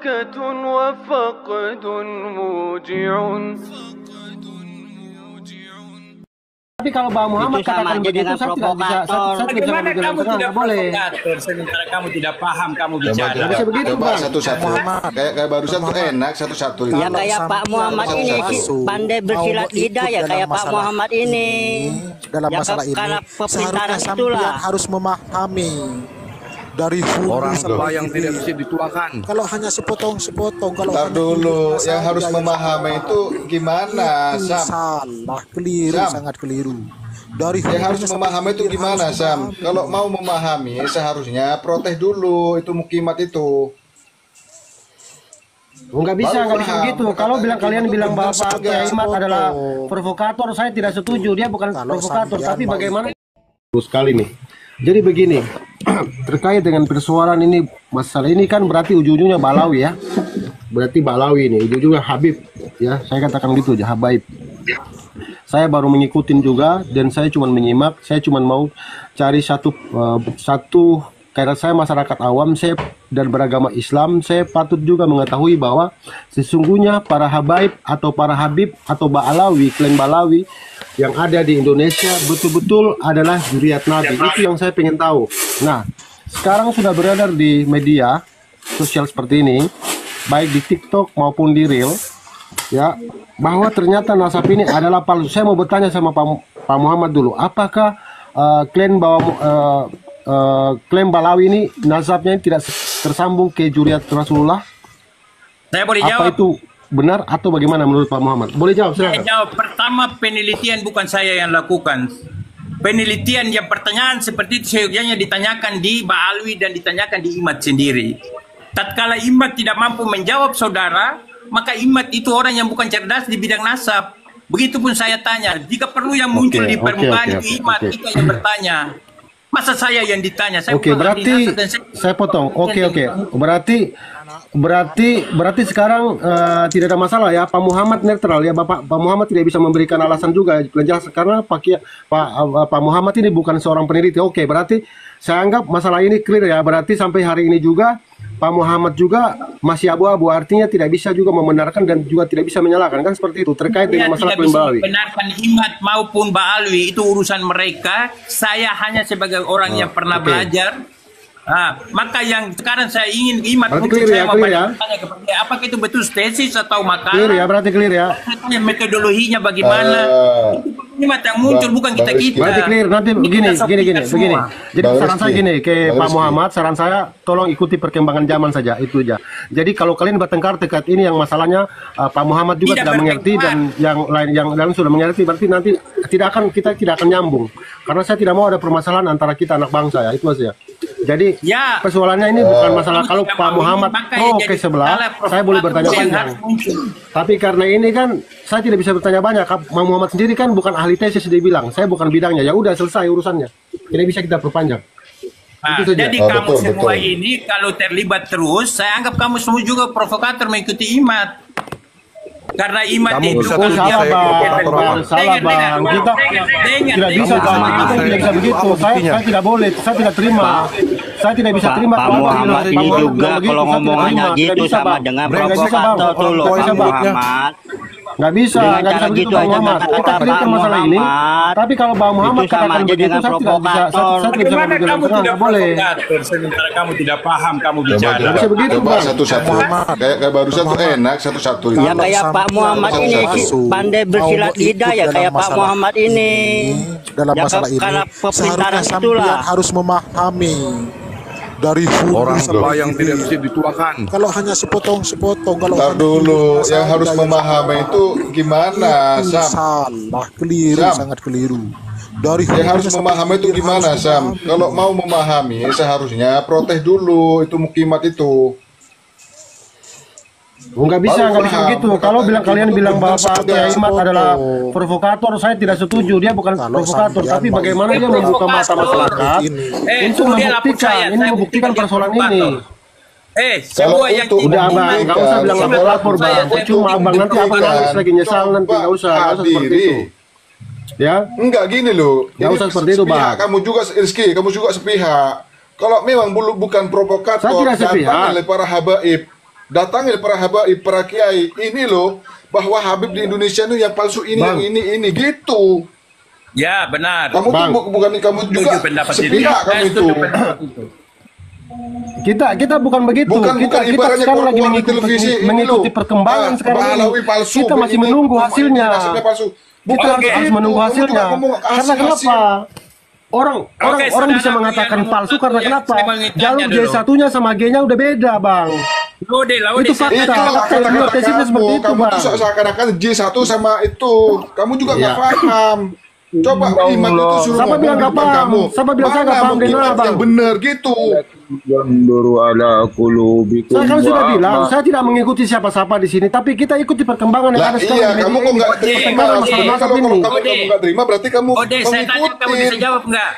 بركة وفقد موجع. Tapi kalau Bang Muhammad katakan begitu, saya tidak bisa, saya tidak bisa Bagaimana kamu tidak boleh. provokator sementara kamu tidak paham kamu bicara? Nggak bisa begitu, Coba Bang. satu-satu. Kayak barusan tuh enak satu-satu. Ya kayak Pak Muhammad ini pandai bersilat lidah ya kayak Pak Muhammad ini. Dalam Ya, masalah ini karena seharusnya pemerintahan sampean itulah. harus memahami dari hulu Orang sampai yang tidak bisa dituakan. kalau hanya sepotong-sepotong, kalau Ntar hanya dulu, hulunya yang harus saja memahami itu gimana, itu Sam? salah, keliru, Sam. sangat keliru. Dari Yang harus hulunya sampai memahami itu hilir gimana, harus Sam? memahami. Kalau mau memahami, seharusnya protes dulu itu mukimat itu. Nggak bisa Baru begitu. paham. Kalau kalian Itu bilang bahwa benar Pak saja. Kiai Imad adalah Foto. provokator, saya tidak setuju. Dia bukan Kalau provokator, sampean tapi mau bagaimana? Terus sekali nih. Jadi begini, terkait dengan persoalan ini, masalah ini kan berarti ujung-ujungnya Balawi ya. Berarti Balawi ini, ujung-ujungnya Habib ya. Saya katakan gitu aja, Habaib. Saya baru mengikutin juga dan saya cuma menyimak, saya cuma mau cari satu karena saya masyarakat awam, saya dan beragama Islam, saya patut juga mengetahui bahwa sesungguhnya para habaib atau para habib atau Ba'alawi, klan Balawi yang ada di Indonesia betul-betul adalah zuriat Nabi. Itu yang saya pengen tahu. Nah, sekarang sudah beredar di media sosial seperti ini, baik di TikTok maupun di Reel, ya, bahwa ternyata nasab ini adalah palsu. Saya mau bertanya sama Pak Muhammad dulu, apakah klaim Balawi ini nasabnya tidak tersambung ke zuriat Rasulullah? Saya boleh Apa jawab. itu benar atau bagaimana menurut Pak Muhammad? Boleh jawab, Saya silakan. jawab. Pertama, penelitian bukan saya yang lakukan. Penelitian yang pertanyaan seperti itu seyogianya ditanyakan di Ba'alwi dan ditanyakan di Imad sendiri. Tatkala Imad tidak mampu menjawab saudara, maka Imad itu orang yang bukan cerdas di bidang nasab. Begitupun saya tanya, jika perlu yang muncul di permukaan itu Imad, kita yang bertanya. Masa saya yang ditanya? Saya Oke, bukan ahli berarti nasab dan saya potong. Oke. Berarti sekarang tidak ada masalah ya. Pak Muhammad netral ya. Pak Muhammad tidak bisa memberikan alasan juga jelas karena Pak Muhammad ini bukan seorang peneliti. Oke, berarti saya anggap masalah ini clear ya. Berarti sampai hari ini juga Pak Muhammad juga masih abu-abu, artinya tidak bisa juga membenarkan dan juga tidak bisa menyalahkan, kan seperti itu terkait dengan masalah tidak bisa Balawi. membenarkan Imad maupun Ba'alwi, itu urusan mereka. Saya hanya sebagai orang yang pernah belajar. Maka yang sekarang saya ingin Imad Berarti mungkin clear saya ya, mau clear ya. bertanya kepada dia, apakah itu betul tesis atau makalah? Clear ya, berarti clear ya. Metodologinya bagaimana? Itu Imad yang muncul, bukan Bang Rizky. kita-kita. Berarti clear, nanti begini. Jadi Bang saran saya Rizky. gini ke Bang Pak Rizky. Muhammad, saran saya tolong ikuti perkembangan zaman saja, itu aja. Jadi kalau kalian bertengkar terkait ini yang masalahnya Pak Muhammad juga Tidak tidak mengerti dan yang lain sudah mengerti, berarti nanti kita tidak akan nyambung. Karena saya tidak mau ada permasalahan antara kita anak bangsa ya, itu aja. Jadi Ya. persoalannya ini bukan masalah kalau Tidak Pak mau Muhammad ini, makanya pro jadi ke sebelah, salah saya boleh bertanya yang panjang. harus muncul. Tapi karena ini kan saya tidak bisa bertanya banyak. Pak Muhammad sendiri kan bukan ahli tesis, dia bilang saya bukan bidangnya. Ya udah selesai urusannya. Tidak bisa kita perpanjang. Itu saja. Jadi Oh, kamu betul, semua betul. ini kalau terlibat terus, saya anggap kamu semua juga provokator mengikuti Imad. Karena Imad Kamu itu bisa Oh, tuduh salah saya bang, provokator, bang, Bang. salah bang. Kita tidak bisa Kamu bang, bisa kita tuduh tidak bisa saya. begitu. Apa buktinya? Saya tidak boleh, saya tidak terima. Saya tidak bisa terima. Pak kalau Abang Muhammad bilang- ini Pak Muhammad juga bilang begitu, kalau saya tidak ngomongannya terima. Tidak gitu bisa, sama Bang. dengan Tidak bisa, Bang. provokator tuh loh Tidak Pak bisa, Bang. Muhammad. Nggak bisa, Dengan nggak cara bisa begitu gitu Bang aja Muhammad. Kita kata clearkan Pak masalah ini. Muhammad. Tapi kalau Bang Muhammad Itu sama katakan aja begitu, dengan saya tidak bisa. provokator. Saya tidak bisa Bagaimana berjalan kamu tengah, tidak nggak boleh. provokator sementara kamu tidak paham kamu Coba, bicara? coba, bisa begitu, coba Bang. satu-satu. Kayak barusan tuh enak satu-satu. Ya Kalau kayak Pak sampean Muhammad ini masuk, pandai bersilat mau lidah ikut ya dalam kayak Pak masalah Muhammad ini. dalam Ya, masalah ini karena seharusnya pemerintahan sampean itulah. harus memahami dari hulu Orang sampai yang tidak bisa dituakan. kalau hanya sepotong-sepotong, kalau Ntar hanya dulu, hulunya yang harus saja memahami itu gimana, itu Sam? salah, keliru, Sam. sangat keliru. Dari Yang harus hulunya sampai memahami itu hilir gimana, harus Sam? memahami. Kalau mau memahami, seharusnya protes dulu itu mukimat itu. Nggak bisa Baru begitu. paham. Kalau kalian Itu bilang bahwa benar Pak saja. Kiai Imad adalah Foto. provokator, saya tidak setuju. Dia bukan Kalau provokator, sampean tapi mau bagaimana dia ikut membuka mata provokator masyarakat ini. untuk dia lapor membuktikan, ini saya membuktikan dia persoalan provokator. ini. Semua yang untuk Udah tidak abang, nggak usah bilang Sampai lapor bang. saya Percuma abang, nanti abang nangis lagi nyesal nanti, nggak usah seperti itu. Ya, Enggak gini loh. Nggak Ini usah seperti itu, sepihak. Bang. Kamu juga Rizky, kamu juga sepihak. Kalau memang bukan provokator, Saya tidak sepihak. oleh para habaib. Datangi para habaib, para kiai, ini loh bahwa Habib di Indonesia itu yang palsu ini, Bang. yang ini gitu. Ya benar. Kamu Bang. tuh bukan kamu juga Setuju pendapat itu. sepihak kamu Saya itu. setuju pendapat itu. Kita bukan begitu. Bukan kita ibaratnya sekarang lagi keluar televisi ini mengikuti loh. perkembangan sekarang ini. Balawi palsu. Kita masih ini, menunggu hasilnya. nasibnya palsu. Kita Bukan harus gitu. menunggu Kamu hasilnya. juga ngomong Karena kenapa? Orang saudara, bisa mengatakan yang palsu nomor karena satu yang kenapa? saya mau tanya Jalur dulu. J1-nya sama G-nya udah beda, Bang. Laude, Itu fakta. Itulah Fakta kata-kata ilmiah tesisnya seperti itu, kamu Bang. tuh seakan-akan J1 sama itu. Kamu juga nggak Iya. paham. Coba iman itu suruh Siapa bilang nggak depan paham? kamu. Siapa bilang saya nggak Mana paham bukti DNA, Bang? yang benar gitu. Saya kan sudah bilang, saya tidak mengikuti siapa-siapa di sini, tapi kita ikuti perkembangan yang Lah ada sekarang. iya, di kamu media kok ini. nggak terima? Perkembangan masalah Kalau ini. kamu nggak terima, berarti kamu Laude, saya tanya kamu bisa jawab nggak?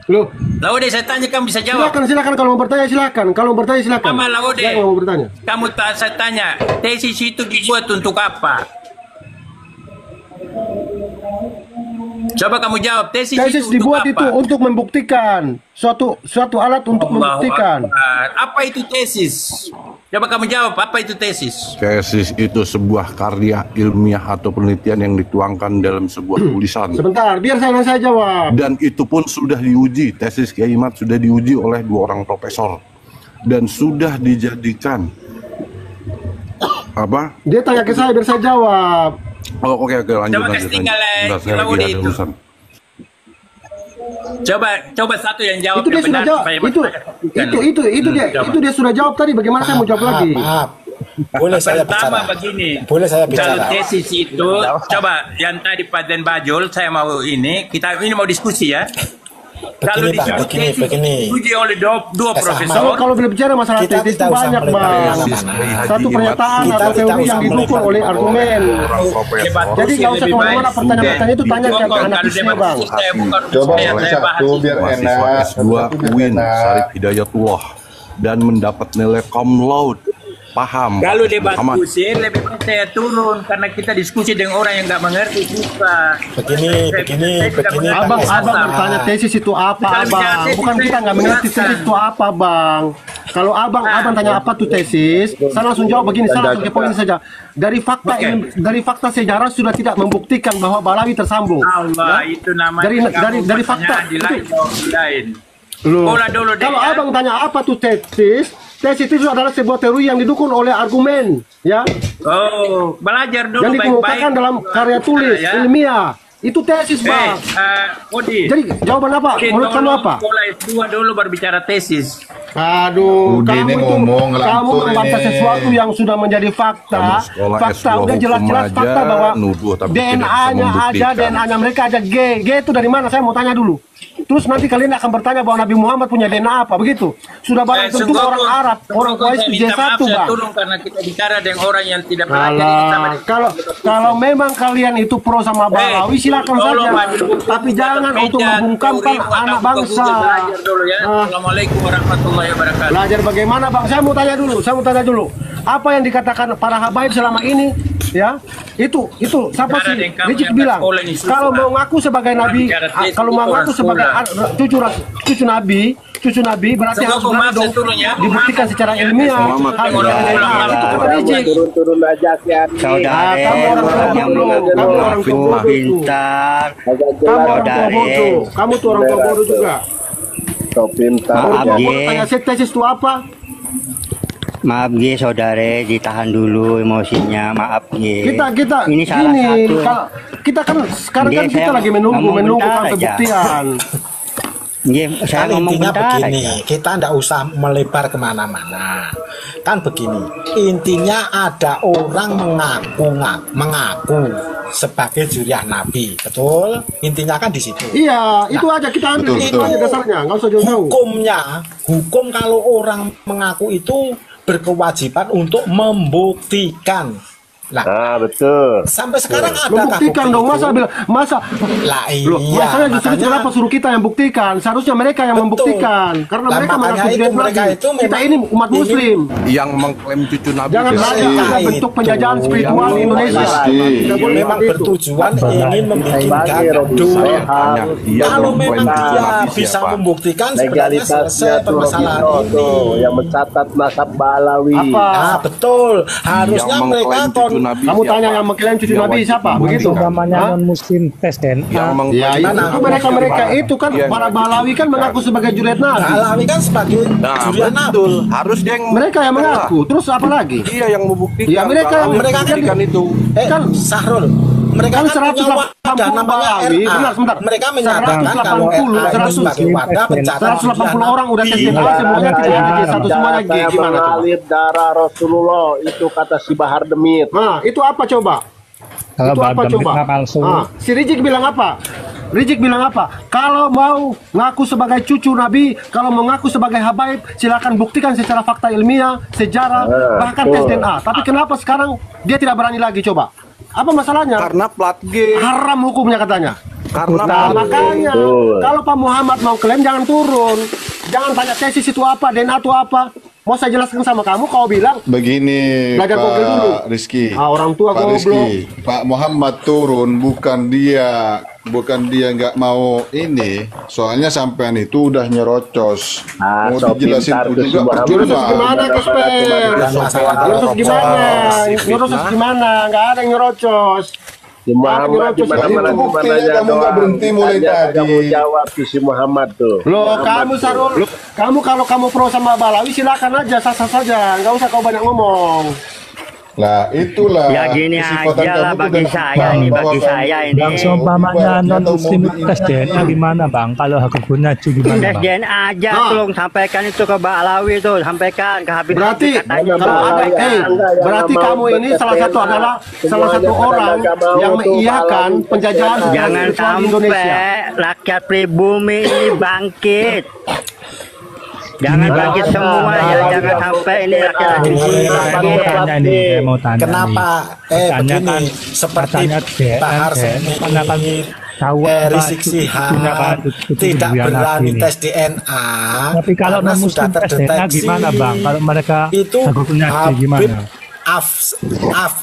Loh, Laude, saya tanya kamu bisa jawab. silakan kalau mau bertanya silakan. Kalau mau bertanya silakan. Sama Laude. Saya nggak mau bertanya. Kamu saya tanya, tesis itu dibuat untuk apa? Coba kamu jawab, tesis Tesis itu dibuat untuk itu apa? untuk membuktikan suatu alat untuk Allahu membuktikan. Akbar. Apa itu tesis? Coba kamu jawab, apa itu tesis? Tesis itu sebuah karya ilmiah atau penelitian yang dituangkan dalam sebuah tulisan. Sebentar, biar saya jawab. Dan itu pun sudah diuji, tesis Kiai Mat sudah diuji oleh 2 orang profesor dan sudah dijadikan apa? Dia tanya ke saya biar saya jawab. Oh oke lanjut Coba lanjut. kasih tinggal, Bentar, saya Laude lagi ada itu. urusan. Coba satu yang jawab Itu dia yang sudah benar jawab. supaya Itu masyarakat bukan. dia Coba. itu dia sudah jawab tadi. Bagaimana saya mau jawab lagi? Maaf. Boleh saya Pertama bicara? begini, Boleh saya kalau bicara? tesis itu, coba yang tadi Pak Den Bajul, saya mau ini mau diskusi ya. Kalau Begini, Pak, disebut tesis begini. diuji oleh dua Mas profesor, Kalau berbicara masalah Kita tesis itu tidak usah banyak, melebar Bang. kemana-mana. Satu pernyataan Kita atau tidak teori usah yang didukung melebar oleh kemana-mana. argumen. Orang profesor. debat Jadi kursi nggak usah lebih kemana-mana baik. pertanyaan-pertanyaan itu tanya ke Kalau analisisnya, debat Bang. kursi saya bukan Coba saya bahas satu biar Mahasiswa enak. S2 UIN Syarif Hidayatullah dan mendapat nilai cum laude. Paham? Kalau Pak debat Muhammad? kusir lebih baik saya turun karena kita diskusi dengan orang yang nggak mengerti susah. Begini. Abang bertanya tesis itu apa, Abang? Bukan kita nggak mengerti tesis itu apa, Bang. Kalau abang tanya apa tuh tesis, saya langsung jawab begini, saya langsung ke poin saja. Dari fakta sejarah sudah tidak membuktikan bahwa Balawi tersambung. Allah, Ya? itu namanya Dari fakta di lain, itu. di lain. Loh, Pola dulu deh, kalau ya. abang tanya apa tuh tesis itu adalah sebuah teori yang didukung oleh argumen, ya, Oh, belajar dulu yang baik-baik. dikemukakan dalam karya tulis Ya. ilmiah. Itu tesis, Bang. Odi. Jadi jawaban apa? Odi, Menurut kamu apa? Sekolah S2 dulu baru bicara tesis. Aduh, Udah ini ngomong, kamu ngelantur membantah ini. sesuatu yang sudah menjadi fakta. Kamu sekolah Fakta S2 udah jelas-jelas hukum fakta aja, bahwa nuduh tapi tidak bisa DNA-nya aja, membuktikan. DNA-nya mereka aja G. G itu dari mana? Saya mau tanya dulu. Terus nanti kalian akan bertanya bahwa Nabi Muhammad punya DNA apa, begitu? Sudah barang tentu orang Arab, orang Quraisy itu J1, saya Bang. turun karena kita bicara dengan orang yang tidak belajar ini sama Alah, kalau memang kalian itu pro sama Balawi silakan tolong saja, ambil buku, tapi jangan meja, untuk membungkamkan teori, anak atau bangsa. buku belajar dulu ya. Ah. Assalamualaikum warahmatullahi wabarakatuh. Belajar bagaimana, Bang? Saya mau tanya dulu. Apa yang dikatakan para habaib selama ini, ya? Itu siapa Cara sih? dengan kamu Rizik yang bilang, sekolah ini susah. kalau mau ngaku sebagai nabi, bicara tesis kalau mau itu ngaku orang sebagai sekolah. cucu nabi berarti Tunggu, harus benar Mas, dong, turun ya. dibuktikan secara ilmiah. Selamat. Harus Orang dengan DNA. pulang. Itu kata Rizik. Saudara, Kamu orang tua bodoh, kamu orang tua bodoh. pintar. Kamu orang tua bodoh, kamu tuh orang tua bodoh juga. Maaf, Orang tua G. bodoh tanya tesis itu apa? Maaf, G, saudara, ditahan dulu emosinya. Maaf, G. Kita Ini salah gini, satu. kalau kita kan sekarang kan Dia kita saya lagi ngomong menunggu bentar sampai aja. buktian. G, saya Kan ngomong intinya bentar begini, aja. kita ndak usah melebar kemana-mana. Kan begini, intinya ada orang mengaku sebagai zuriat Nabi, betul? Intinya kan di situ. Iya, itu aja kita ambil, itu aja dasarnya, nggak usah jauh-jauh. Hukum kalau orang mengaku itu berkewajiban untuk membuktikan. Lah, betul. sampai sekarang ada Membuktikan dong, masa bilang masa lah loh, iya. masanya justru makanya- kenapa suruh kita yang buktikan? Seharusnya mereka yang Betul. membuktikan. Karena Lah, mereka makanya mengaku itu Juliet mereka Nabi. itu Kita memang ini umat ingin- muslim. Yang mengklaim cucu Nabi Jangan siapa? lagi Nah, ada bentuk penjajahan itu. spiritual di Indonesia. Pasti. Tidak boleh memang seperti itu. bertujuan ingin membuat gaduh. Saya tanya, dia Kalau mengklaim memang cucu dia Nabi bisa siapa? membuktikan sebenarnya Legalitasnya selesai tuh permasalahan Robito ini. tuh yang mencatat mazhab Balawi. Apa? Ah, betul. Harusnya Yang mereka mengklaim cucu Nabi Kamu siapa? tanya yang mengklaim cucu Dia Nabi wajib siapa? membuktikan. Begitu? namanya Hah? non muslim tes Yang DNA. mengklaim Ya, cucu itu Nabi mereka siapa? itu kan Dia para yang Balawi kan mengaku sebagai Juliet Nabi. Alawi kan sebagai Nah, jurian Nabi. betul. Harus dia yang Mereka yang mengaku. Terus apa lagi? Dia yang membuktikan. Ya, mereka yang kalau mereka kan- membuktikan itu. Kan Sahrul, mereka kan kan punya 180 wadah namanya Balawi. RA. Benar, sebentar. Mereka menyatakan kalau 180, RA itu sebagai wadah pencatat 180 orang udah tes Nabi. DNA semuanya tidak ada satu semuanya G. Saya Gimana coba? mengalir darah Rasulullah, itu kata si Bahar Demit. Nah, itu apa coba? Kalau Itu apa Badam coba? kita palsu. Ah, si Rizik bilang apa? Rizik bilang apa? Kalau mau ngaku sebagai cucu Nabi, kalau mau ngaku sebagai habaib, silakan buktikan secara fakta ilmiah, sejarah, bahkan tes DNA. Tapi kenapa sekarang dia tidak berani lagi coba? Apa masalahnya? Karena plat G. Haram hukumnya katanya. Karena Nah, makanya Betul. kalau Pak Muhammad mau klaim jangan turun, jangan tanya tesis itu apa, DNA itu apa. Mau saya jelaskan sama kamu, kau bilang Begini Belajar Google dulu. Pak Rizky. orang tua Pak goblok. Rizky, Pak Muhammad turun bukan dia nggak mau ini, soalnya sampean itu udah nyerocos. Ah, Mau so dijelasin pintar itu tuh juga si Muhammad. Nyerocos gimana, Kesper? Nyerocos gimana? Nyerocos gimana? Nggak ada yang nyerocos. Si Muhammad nyerocos. gimana-mana Itu buktinya gimana kamu nggak berhenti mulai tadi. Kamu jawab tuh si Muhammad tuh. Loh, kamu Sarul, kamu kalau kamu pro sama Balawi silakan aja, sah-sah saja, nggak usah kau banyak ngomong. Lah itulah. Ya gini kesifatan aja lah kamu tuh bagi udah saya ini, bahwa bagi kamu- saya ini. Yang seumpamanya Ibaratnya non atau muslim mobil tes DNA gimana bang? Kalau hukumnya itu gimana Tes bang? DNA aja, Ah. tolong sampaikan itu ke Mbak Alawi tuh, sampaikan ke Habib. Berarti katanya kalau Mbak ada, Alawi. berarti kamu ini salah satu adalah salah satu orang yang mengiyakan penjajahan secara Jangan spiritual di Indonesia. sampai rakyat pribumi ini bangkit. Jangan bangkit semua ya, jangan sampai ini rakyat pribumi Saya mau bangkit. tanya ini, saya mau tanya Kenapa? Katanya Begini, kan, seperti katanya Bahar DNA, karena kan tahu Rizik Sihab tidak berani tes DNA. Tapi kalau karena non sudah muslim tes DNA terdeteksi gimana bang? Kalau mereka itu hukumnya Habib gimana?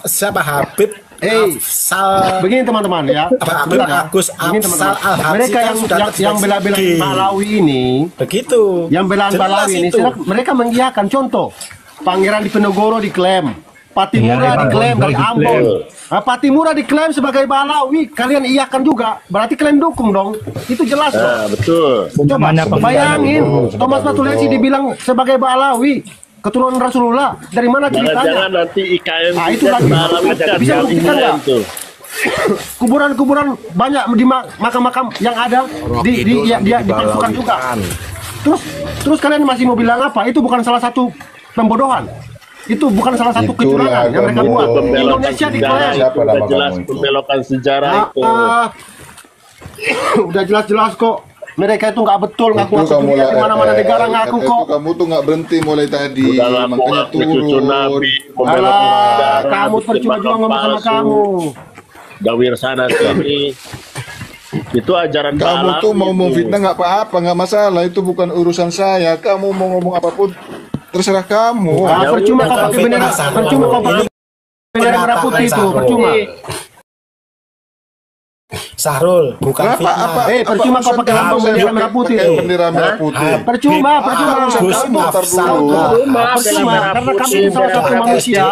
siapa Habib Afsal Begini teman-teman ya. Habib Agus Begini, Afsal teman-teman. Al-Habsyi Mereka kan yang sudah yang terdeteksi. bela-belain Balawi ini, Begitu. yang belaan Jelas Balawi ini, itu. mereka mengiyakan contoh. Pangeran Diponegoro diklaim, Patimura Iya, diklaim dari diklaim. Ambon. Nah, Patimura diklaim sebagai Balawi, kalian iyakan juga. Berarti kalian dukung dong. Itu jelas dong. Nah, betul. Coba Namanya bayangin, pembelaan. Thomas Patulesi dibilang sebagai Balawi, keturunan Rasulullah. Dari mana Jangan-jangan ceritanya? nanti IKN Ah, itu juga lagi. malam ada Bisa buktikan nggak? tuh. Kuburan-kuburan banyak di makam-makam yang ada dipalsukan juga. Terus kalian masih mau bilang apa? Itu bukan salah satu pembodohan. Itu bukan salah satu Itulah kecurangan yang mereka kamu. buat. Pembelokan Indonesia sejarah diklaim. itu Siapa udah nama jelas kamu itu? pembelokan sejarah itu. Udah jelas-jelas kok. Mereka itu nggak betul, Itu ngaku-ngaku kamu dunia di mana-mana negara ngaku itu kok. kamu tuh nggak berhenti mulai tadi, Udah ngaku makanya ngaku cucu turun. Nabi, pembelokan Alah, sejarah, kamu bikin percuma juga makam ngomong sama palsu, kamu. Gawir sana sini. Itu ajaran Kamu Balawi tuh mau itu. memfitnah nggak apa-apa, nggak masalah. Itu bukan urusan saya. Kamu mau ngomong apapun terserah kamu. Ah, percuma kau pakai bendera, percuma kau pakai bendera merah putih itu, percuma. Sahrul, bukan fitnah. Percuma kau pakai lambang bendera merah putih Pakai itu. bendera merah putih. Percuma. Agus Kamu ntar Afsal dulu. Percuma, karena kamu itu salah satu manusia.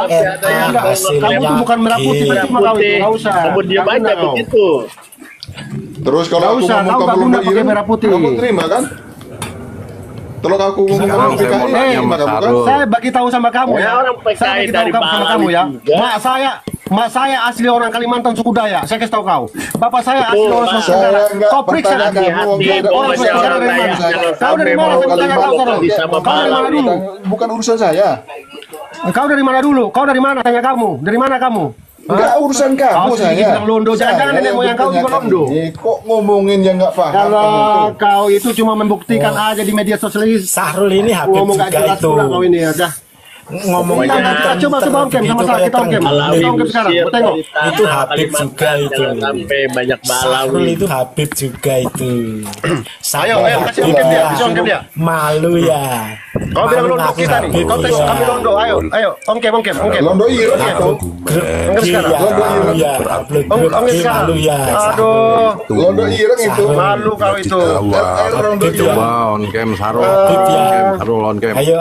Kamu itu bukan merah putih, percuma kau itu, nggak usah. Kamu diam Nggak aja guna kau. begitu. Terus kalau Nggak aku usah, ngomong kau kamu nggak guna ngomong pakai Iren, merah putih. kamu terima kan? Kalau aku ngomong Sekarang ngomong saya mau PKI, tanya terima Mas kamu kan? Sarul. Saya bagi tahu sama kamu Ya, ya. orang PKI Saya bagi tahu dari sama kamu ya. Bali juga. Mak saya asli orang Kalimantan suku Dayak. Saya kasih tahu kau. Bapak saya asli Betul, orang Pak. Sulawesi Tenggara. Saya nggak Kau periksa pertanyaan nanti. kamu, nggak ada Orang urusan Sulawesi Tenggara dari mana? saya. Kau dari mana? Saya tanya kau Sarul. Sama Kau dari mana dulu? Bukan urusan saya. Kau dari mana dulu? Kau dari mana? Tanya kamu. Dari mana kamu? Enggak urusan kamu Kau sedikit saya. bilang Londo. Jangan-jangan Saya nenek yang moyang kau juga bertanyakan Londo. ini. Kok ngomongin yang nggak paham kamu Kalau tuh? kau itu cuma membuktikan aja di media sosial. Sahrul ini Habib Ngomong gak juga jelas itu. pula kau ini ya. Dah. ngomong Coba Om Kem sama saya, kita Om Kem. Kita Om Kem sekarang, mau tengok. Itu Habib juga itu. Sampai banyak Sahrul Balawi. itu Habib juga itu. Ayo, kasih Om Kem dia, kasih Om Kem dia. Malu ya. Kau bilang londo kita nih, kau tes kami londo, ayo, Om Kem. Londo ireng itu. Om Kem sekarang. Malu ya. Om Kem sekarang. Malu ya. Aduh, Londo ireng itu. malu kau itu. Londo ireng. Coba on cam Sarul. Sarul on cam. Ayo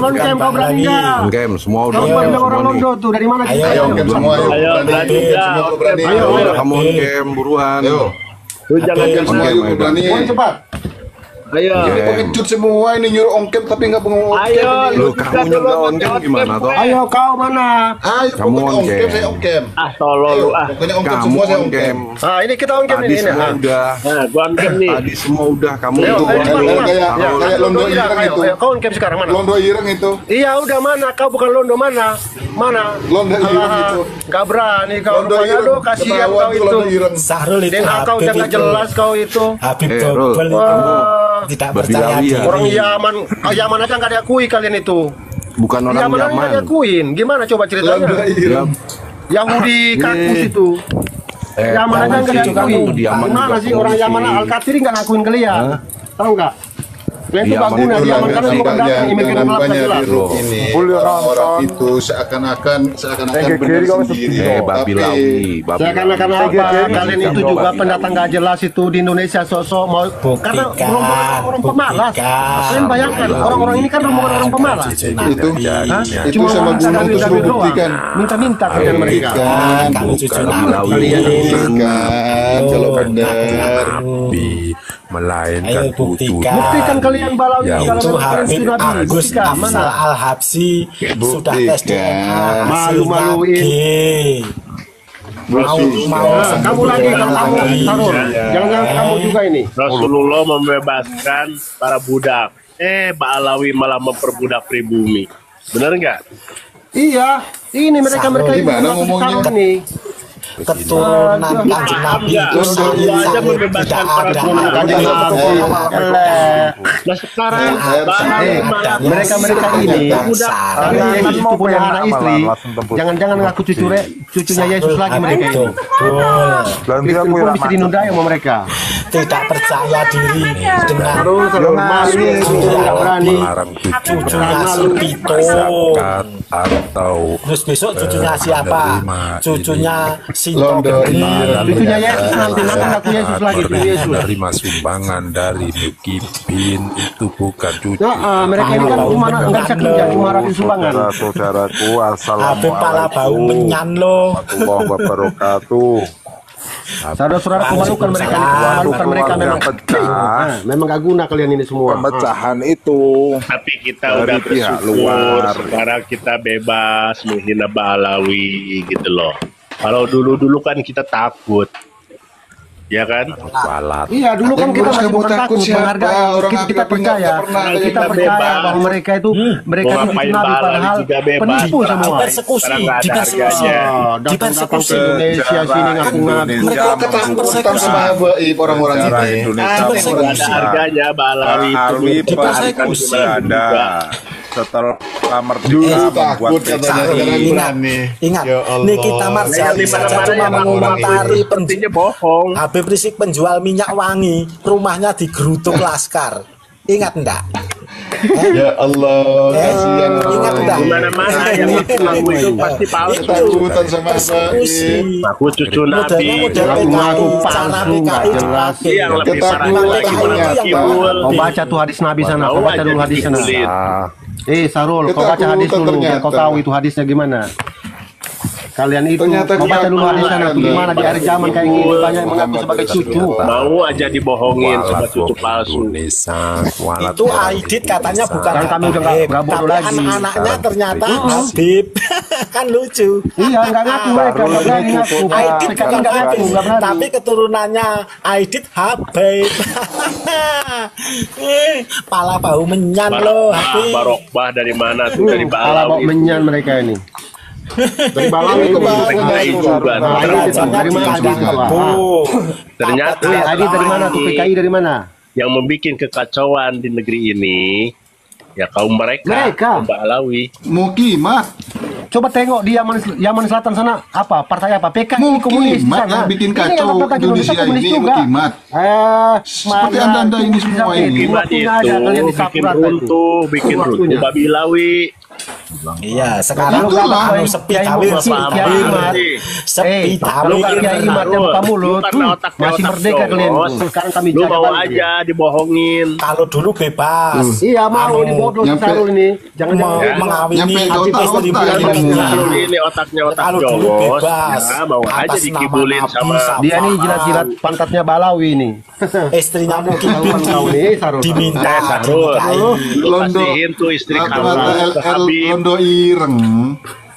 On Kem, kau berani nggak? On cam semua udah. Kau bilang orang londo tuh, dari mana kita? Ayo Om Kem semua ayo. Ayo, berani ya. Semua berani. Ayo, Kamu on cam buruan. Ayo. Lu jangan Om Kem semua ayo berani. Poin cepat. Ayo. Ini pengecut semua ini nyuruh Om Kem tapi nggak pengen Ayo, Lu kamu nggak on cam gimana toh? Ayo kau mana? Ayo Kamu pokoknya on Om Kem cam. saya Om Kem. Tolol lu Pokoknya Om Kem Kamu semua saya on Om Kem. cam. Ah, ini kita On Kem Tadi ini. semua udah. Nah, gua angkat nih. Tadi semua udah. Kamu Ayo, itu ayo, cepat, kayak Londo ireng itu. Ayo, kau On Kem sekarang mana? Londo ireng itu. Iya, udah mana? Kau bukan londo mana? Mana? Londo ireng itu. Gak berani kau. Londo Rupanya, ireng. aduh, kasihan Ketahuan kau tuh Londo itu. ireng. Sahrul itu Dengan kau udah gak jelas kau itu. Habib Rul, double itu. Wah, Tidak Berdiri percaya ya. diri. orang Yaman, Yaman aja nggak diakui kalian itu. bukan orang Yaman aja nggak Yaman. diakuin. Gimana coba Londo ceritanya? ireng. Yahudi kakus itu. Yaman aja nggak diakui. Itu di Yaman Gimana juga sih orang pengungsi. Yaman Al-Kathiri nggak ngakuin kalian? Tahu nggak? Kalian tuh Di gak Yaman guna itu di Yaman lah, karena yang bukan datang email jangan gelap banyak jelas. di ini orang itu seakan-akan benar sendiri. Babi Lawi, babi Seakan-akan apa? Kalian itu juga pendatang gak jelas itu di Indonesia sosok mau karena rombongan orang pemalas. Kalian bayangkan orang-orang ini kan rombongan orang pemalas. Itu Hah? itu Cuma sama minta gunung terus lu doang. buktikan. Minta-minta kalian mereka. Kamu cucu Lawi. Buktikan kalau benar. Nabi melainkan Ayo buktikan. Buktikan kalian Balawi Ya, kalau Itu memang kalian Habib itu Nabi. Agus Buktikan mana? Afsal Al-Habsi sudah tes DNA hasilnya Malu-maluin. G. Mau Nah, kamu lagi kalau kamu Sarul. Jangan-jangan kamu juga ini. Rasulullah membebaskan para budak. Balawi malah memperbudak pribumi. Benar nggak? Iya, ini mereka-mereka ini Gimana yang ngomongnya? Sarul nih. keturunan kanjeng Nabi Ya, itu Rasulullah aja sangat membebaskan tidak para ada budak. Kanjeng Nabi. Nah sekarang Yang Balawi Eh, malah mereka-mereka ini dasar. kalian yang itu punya anak istri, jangan-jangan ngaku cucunya Yesus lagi mereka ini. Betul. Kristen pun bisa dinundai sama mereka. Tidak percaya diri dengan Terus malu itu nggak berani. melarang cucunya Sutito. zakat atau Terus besok cucunya siapa? Cucunya Sinto Londo. Gede. Cucunya Yesus nanti ngaku Yesus lagi cucu Yesus. menerima sumbangan dari Mukibin itu bukan cucu. Nah, mereka ini kan cuma nggak bisa kerja, cuma rapi sumbangan. Saudaraku, Habib pala bau menyan lo. warahmatullahi wabarakatuh. Saudara-saudara memalukan mereka, memalukan mereka memang. Nah, memang gak guna kalian ini semua. Pemecahan itu tapi kita Dari udah pihak bersyukur luar. sekarang kita bebas menghina Balawi gitu loh. Kalau dulu-dulu kan kita takut, ya kan? Balat. Iya, dulu kan kita masih bukan takut, menghargai. Orang Kita percaya, kita percaya bahwa mereka itu mereka itu Ngapain Nabi Balawi padahal juga bebas. penipu semua. Dipersekusi, Sekarang nggak ada dipersekusi. harganya. Datang-datang ke Indonesia sini ngaku-ngaku. Mereka ketakutan sama habaib orang-orang ini. Indonesia Nggak ada harganya Balawi itu. Alwi Dipersekusi berada juga. setelah Dulu merdeka takut membuat katanya Sarul, sekarang ingat, berani. ingat. Ya Allah. Nikita Marzali saja cuma Mana-mana mengomentari sepertinya bohong. Habib Rizik penjual minyak wangi, rumahnya digeruduk laskar. Ingat enggak? Ya Allah, kasihan ingat enggak? Di mana-mana yang ngaku itu pasti palsu. ketakutan sama Persekusi. habaib. Aku cucu Nabi. Model Ngaku-ngaku PKI, cara palsu, nggak PKI jelas. dipakai. Yang lebih parah Ketakutan lagi ternyata. malah kibul. Kau baca tuh hadis Nabi sana, kau Mau baca aja dulu hadis sana. dikulit. Sarul, kau baca hadis dulu, biar kau tahu itu hadisnya gimana. Kalian itu, Ternyata kau baca dulu hadis sana, tuh gimana di akhir zaman kayak gini banyak yang mengaku sebagai cucu. Mau aja dibohongin sama cucu palsu. Itu Aidit katanya bukan Kan kami udah Habib, nggak bodoh tapi lagi. anak-anaknya ternyata Habib. Kan lucu. Iya, nggak ngaku mereka, nggak berani ngaku. Aidit Mereka bukan nggak ngaku, Habib, nggak berani. tapi keturunannya Aidit Habib. Pala bau menyan loh, Habib. Barokbah dari mana tuh? Dari Ala bawa Balawi. menyan mereka ini. Dari Balawi ke PKI juga. Nah, ini dari mana Kandang juga? Kebo. Ternyata Ini dari mana tuh PKI dari mana? yang membuat kekacauan di negeri ini Ya kaum mereka. Kaum Ba'alawi. Mukimat. Coba tengok di Yaman Selatan sana apa partai apa PKI komunis di sana. Yang bikin kacau Indonesia ini Mukimat. Seperti anda ini semua ini. Mukimat itu bikin runtuh Babilawi. Iya, sekarang kamu sepi kawin sepi kalau Kiai Imat yang buka mulut masih merdeka kalian. Sekarang kami jaga mau aja dibohongin. Kalau dulu bebas. Iya mau dibodoh Sarul ini. Jangan mau mengawini aktivis ini otaknya otak Jogos. Ya, mau aja dikibulin sama dia nih jilat-jilat pantatnya Balawi ini. Istrinya mungkin diminta Sarul. Lu kasihin tuh istri kamu. Londo ireng.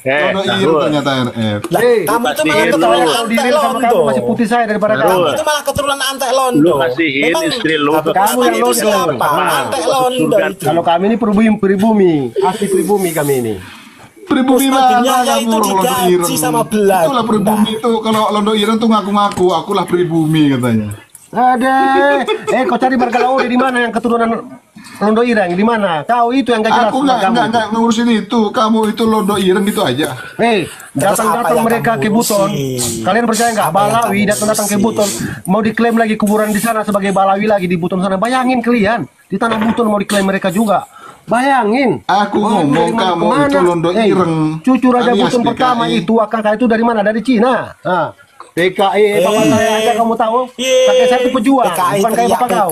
Londo ireng ternyata RF. Kamu itu malah keturunan antek Londo. Masih putih saya daripada kamu. Itu malah keturunan antek Londo. Lu kasihin istri lu. Kamu yang Londo. Antek Londo. Kalau kami ini pribumi, asli pribumi kami ini. Pribumi mana kamu itu Londo ireng? Sama belah. Itulah pribumi itu. Kalau Londo ireng tuh ngaku-ngaku, akulah pribumi katanya. Ada. Kau cari bergalau di mana yang keturunan Londo Ireng di mana? Kau itu yang gak jelas. Aku nggak ngurusin itu. Kamu itu Londo Ireng gitu aja. Datang mereka ke Buton. Kalian percaya nggak? Balawi datang ke Buton, mau diklaim lagi kuburan di sana sebagai Balawi lagi di Buton sana. Bayangin kalian di tanah Buton mau diklaim mereka juga. Bayangin. Aku ngomong kamu itu Londo Ireng. Cucu Raja Buton pertama itu kakak itu dari mana? Dari Cina. PKI, bapak saya aja kamu tahu. Kakek saya itu pejuang, bukan kayak bapak kau.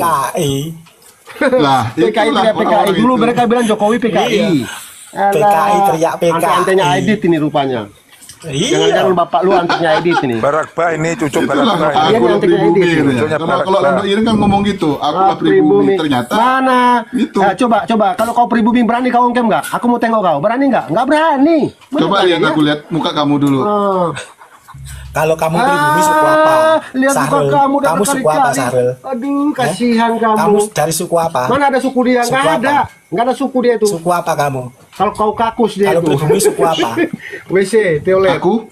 Lah, PKI teriak PKI dulu mereka bilang Jokowi PKI. PKI teriak PKI. Antenya Aidit ini rupanya. Jangan-jangan bapak lu antenya Aidit ini. Barakba ini cucu Barakba. Aku lah pribumi katanya. Kalau Londo Ireng kan ngomong gitu, aku lah pribumi. Ternyata mana? Itu. Coba kalau kau pribumi berani kau ongkem nggak? Aku mau tengok kau. Berani nggak? Nggak berani. Coba lihat aku lihat muka kamu dulu. Kalau kamu pribumi suku apa? Lihat muka kamu suku apa, Sarul? Aduh, kasihan kamu. Kamu dari suku apa? Mana ada suku dia? Nggak ada suku dia itu. Suku apa kamu? Kalau kau kakus dia itu. Kalau pribumi suku apa? WC, Teolet. Aku?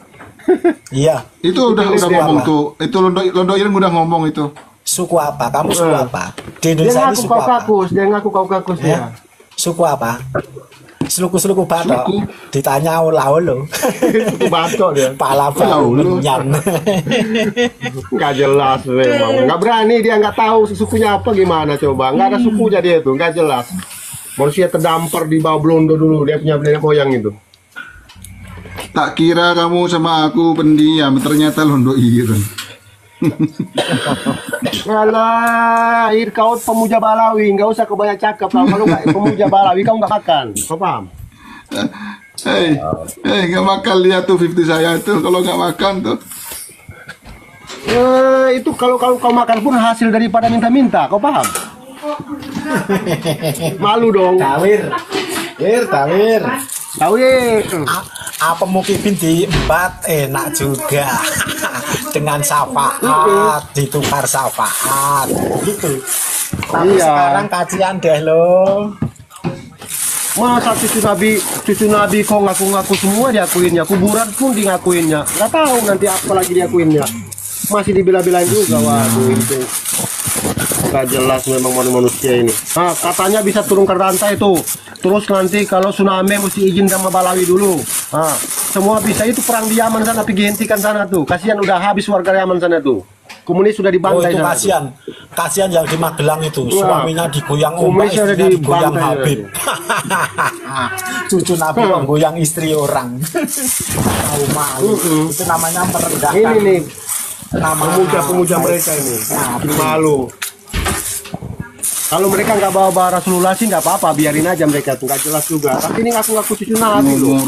Iya. Itu udah ngomong tuh. Itu Londo Ireng udah ngomong itu. Suku apa? Kamu suku apa? Di Indonesia ini suku apa? Dia ngaku kau kakus dia. Suku apa? Suku Batok. Ditanya ulah-ulah. Suku Batok dia. Pala menyan. Nggak jelas memang. Nggak berani dia, nggak tahu sukunya apa gimana coba. Nggak ada sukunya dia itu, nggak jelas. Manusia terdampar di bawah Blondo dulu, dia punya nenek moyang itu. Tak kira kamu sama aku pendiam, ternyata Londo Ireng. Alah, kau pemuja Balawi, nggak usah kebanyak cakap. Kalau nggak pemuja Balawi, kau nggak makan. Kau paham? Nggak makan, lihat tuh 50 saya tuh. Kalau nggak makan tuh. Itu kalau kau makan pun hasil daripada minta-minta. Kau paham? Malu dong. Tawir. Apa mungkin di empat enak juga dengan syafaat, ditukar syafaat gitu. Tapi sekarang kajian deh lo. Masa cucu nabi kok ngaku-ngaku semua diakuinnya, kuburan pun ngakuinnya. Nggak tahu nanti apa lagi diakuinnya. Masih dibela-belain juga. Waduh itu nggak jelas memang manusia ini. Nah, katanya bisa turunkan rantai tuh. Terus nanti kalau tsunami mesti izin sama Balawi dulu. Nah, semua bisa. Itu perang di Yaman sana, pergi hentikan sana tuh. Kasihan udah habis warga Yaman sana tuh. Komunis sudah dibantai. Itu kasihan yang di Magelang itu. Suaminya digoyang ombak, istrinya digoyang Habib. Cucu Nabi menggoyang istri orang. Tahu malu. Itu namanya merendahkan. Ini nih pemuja-pemuja mereka ini. Malu. Kalau mereka nggak bawa Rasulullah sih nggak apa-apa, biarin aja mereka tuh, nggak jelas juga. Tapi ini ngaku-ngaku cucu Nabi loh.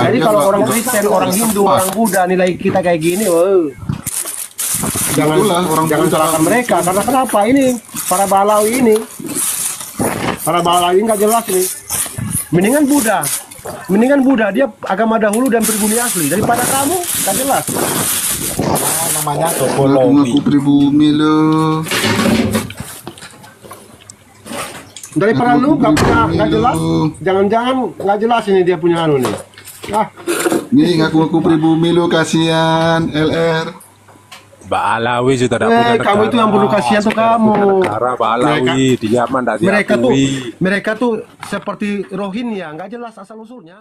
Jadi kalau orang Kristen, orang Hindu, orang Buddha nilai kita kayak gini, jangan salahkan mereka. Karena kenapa ini para Balawi ini nggak jelas nih. Mendingan Buddha dia agama dahulu dan pribumi asli daripada kamu nggak jelas. Namanya Topologi. Aku pribumi loh. Daripada lu nggak jelas, jangan-jangan nggak jelas ini dia punya anu nih. Nih ngaku pribumi lu, kasihan LR. Alawi sudah tidak punya negara. Kamu itu yang perlu kasihan tuh kamu. Negara Alawi di Yaman tidak Mereka tuh diakui. mereka tuh seperti Rohingya, nggak jelas asal usulnya.